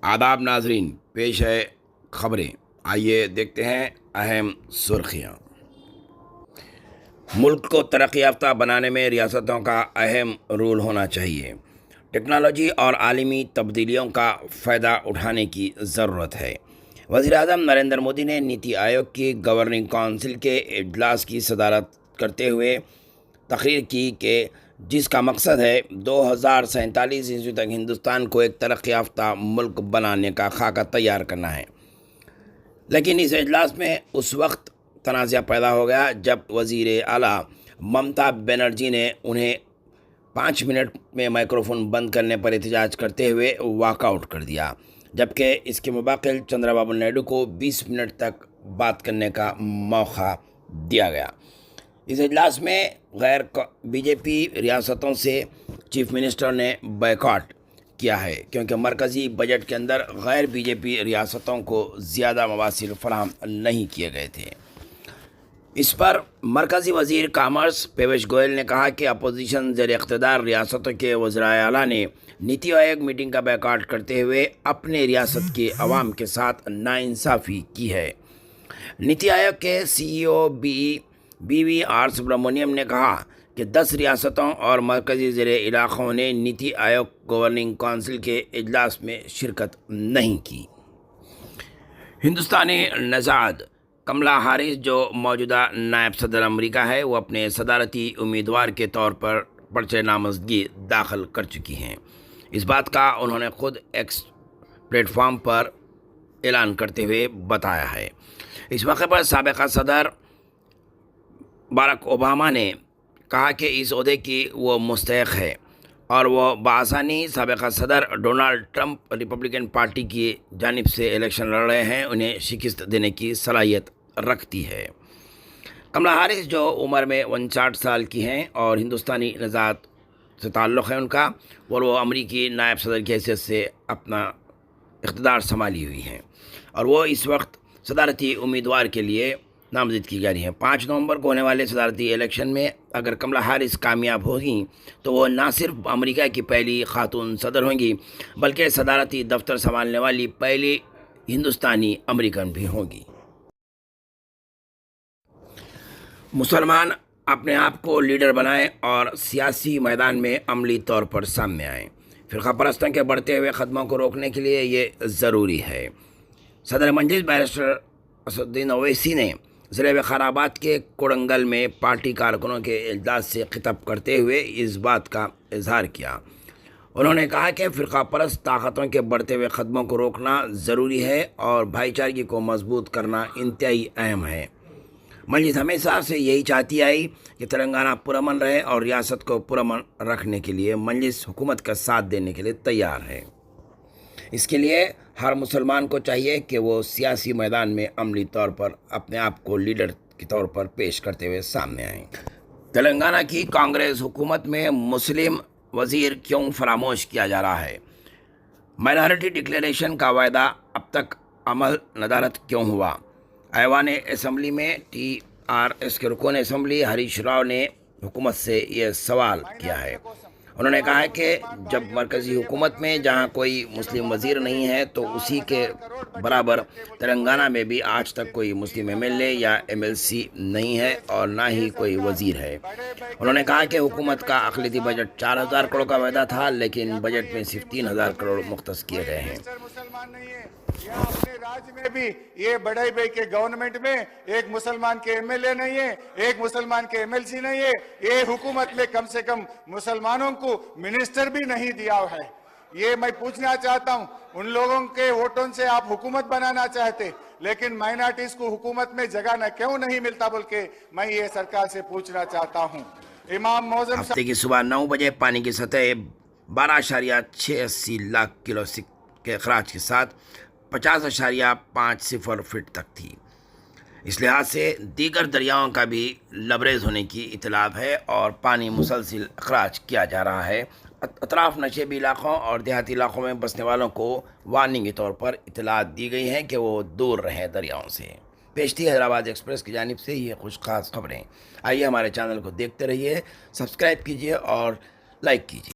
आदाब नाजरीन, पेश है खबरें। आइए देखते हैं अहम सुर्खियाँ। मुल्क को तरक्की याफ्ता बनाने में रियासतों का अहम रोल होना चाहिए। टेक्नोलॉजी और आलमी तब्दीलियों का फ़ायदा उठाने की ज़रूरत है। वज़ीर-ए-आज़म नरेंद्र मोदी ने नीति आयोग की गवर्निंग काउंसिल के इजलास की सदारत करते हुए तकरीर की कि जिसका मकसद है 2047 ईस्वी तक हिंदुस्तान को एक तरक्की याफ्ता मुल्क बनाने का खाका तैयार करना है। लेकिन इस इजलास में उस वक्त तनाज़ा पैदा हो गया जब वज़ीर आला ममता बनर्जी ने उन्हें 5 मिनट में माइक्रोफोन बंद करने पर एहतजाज करते हुए वॉकआउट कर दिया, जबकि इसके मुबाकिल चंद्रबाबू नायडू को 20 मिनट तक बात करने का मौका दिया गया। इस इजलास में गैर बीजेपी रियासतों से चीफ मिनिस्टर ने बायकॉट किया है, क्योंकि मरकज़ी बजट के अंदर गैर बीजेपी रियासतों को ज़्यादा मवासिल फराहम नहीं किए गए थे। इस पर मरकज़ी वज़ीर कामर्स पीयूष गोयल ने कहा कि अपोजिशन ज़ेर इक़्तिदार रियासतों के वज़राए आला ने नीति आयोग मीटिंग का बायकॉट करते हुए अपने रियासत के अवाम के साथ नाइंसाफ़ी की है। नीति आयोग के CEO BVR सुब्रमण्यम ने कहा कि 10 रियासतों और मरकज़ी ज़ेरे इलाक़ों ने नीति आयोग गवर्निंग काउंसिल के इजलास में शिरकत नहीं की। हिंदुस्तानी नज़ाद कमला हारिस, जो मौजूदा नायब सदर अमेरिका है, वो अपने सदारती उम्मीदवार के तौर पर पर्चे नामज़दगी दाखिल कर चुकी हैं। इस बात का उन्होंने खुद एक्स प्लेटफॉर्म पर ऐलान करते हुए बताया है। इस मौके पर साबिक़ा सदर बराक ओबामा ने कहा कि इस ओहदे की वो मुस्तहिक़ है और वो बआसानी साबिक़ा सदर डोनाल्ड ट्रंप रिपब्लिकन पार्टी की जानिब से इलेक्शन लड़ रहे हैं, उन्हें शिकस्त देने की सलाहियत रखती है। कमला हारिस, जो उम्र में 59 साल की हैं और हिंदुस्तानी नज़ात से ताल्लुक़ है उनका, और वो अमरीकी नायब सदर की हैसियत से अपना इक़्तिदार संभाली हुई हैं और वो इस वक्त सदारती उम्मीदवार के लिए नामज़द की जा रही हैं। 5 नवंबर को होने वाले सदारती इलेक्शन में अगर कमला हारिस कामयाब होगी तो वो ना सिर्फ अमेरिका की पहली खातून सदर होंगी, बल्कि सदारती दफ्तर संभालने वाली पहली हिंदुस्तानी अमेरिकन भी होंगी। मुसलमान अपने आप को लीडर बनाएं और सियासी मैदान में अमली तौर पर सामने आएँ। फ़िरक़ा परस्तों के बढ़ते हुए क़दमों को रोकने के लिए ये ज़रूरी है। सदर मजलिस बैरिस्टर असदुद्दीन ओवैसी ने ज़िले विकाराबाद के कोडंगल में पार्टी कारकुनों के इजलास से खिताब करते हुए इस बात का इजहार किया। उन्होंने कहा कि फ़िरक़ा परस्त ताकतों के बढ़ते हुए क़दमों को रोकना ज़रूरी है और भाईचारगी को मजबूत करना इंतहाई अहम है। मजलिस हमेशा से यही चाहती आई कि तेलंगाना पुरअमन रहे और रियासत को पुरअमन रखने के लिए मजलिस हुकूमत का साथ देने के लिए तैयार है। इसके लिए हर मुसलमान को चाहिए कि वो सियासी मैदान में अमली तौर पर अपने आप को लीडर के तौर पर पेश करते हुए सामने आएँ। तेलंगाना की कांग्रेस हुकूमत में मुस्लिम वज़ीर क्यों फरामोश किया जा रहा है? माइनॉरिटी डिक्लेरेशन का वायदा अब तक अमल नदारद क्यों हुआ? ऐवान असम्बली में TRS के रुकन असम्बली हरीश राव ने हुकूमत से ये सवाल किया है। उन्होंने कहा है कि जब मरकज़ी हुकूमत में जहां कोई मुस्लिम वज़ीर नहीं है तो उसी के बराबर तेलंगाना में भी आज तक कोई मुस्लिम MLA या MLC नहीं है और ना ही कोई वज़ीर है। उन्होंने कहा कि हुकूमत का अक़लियती बजट 4000 करोड़ का वायदा था, लेकिन बजट में सिर्फ 3000 करोड़ मुख्तस किए गए हैं। अपने राज्य में भी ये बड़े भाई के गवर्नमेंट में एक मुसलमान के MLA नहीं है, एक मुसलमान के MLC नहीं है। ये हुकूमत में कम से कम मुसलमानों को मिनिस्टर भी नहीं दिया है। ये मैं पूछना चाहता हूँ, उन लोगों के वोटों से आप हुकूमत बनाना चाहते, लेकिन माइनॉरिटीज को हुकूमत में जगह न क्यों नहीं मिलता, बोल के मैं ये सरकार से पूछना चाहता हूँ। इमाम मौजम हफ्ते की सुबह 9 बजे पानी की सतह 12.86 लाख किलो के अखराज के साथ 50.50 फीट तक थी। इस लिहाज से दीगर दरियाओं का भी लबरेज होने की इतलाब है और पानी मुसलसिल अखराज किया जा रहा है। अतराफ नशेबी इलाक़ों और देहाती इलाक़ों में बसने वालों को वार्निंग के तौर पर इतलात दी गई हैं कि वो दूर रहें दरियाओं से। पेश थी हैदराबाद एक्सप्रेस की जानिब से ये खुश खास खबरें। आइए हमारे चैनल को देखते रहिए, सब्सक्राइब कीजिए और लाइक कीजिए।